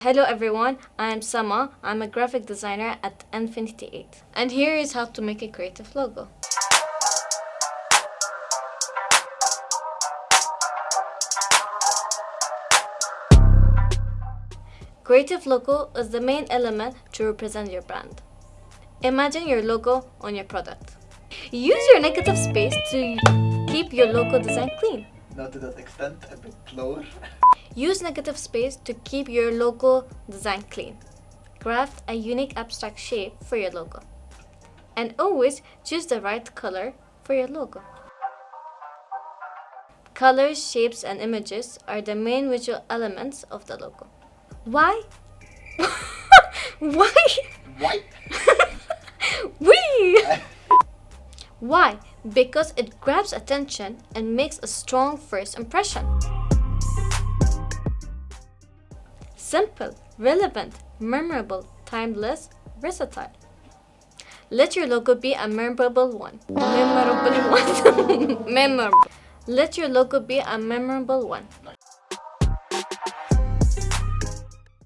Hello everyone, I'm Sama. I'm a graphic designer at Nfinitips. And here is how to make a creative logo. Creative logo is the main element to represent your brand. Imagine your logo on your product. Use your negative space to keep your logo design clean. Not to that extent, a bit lower. Use negative space to keep your logo design clean. Craft a unique abstract shape for your logo. And always choose the right color for your logo. Colors, shapes, and images are the main visual elements of the logo. Why? Why? Why? Why? Because it grabs attention and makes a strong first impression. Simple, relevant, memorable, timeless, versatile. Let your logo be a memorable one. Memorable one. Memorable. Let your logo be a memorable one. Nice.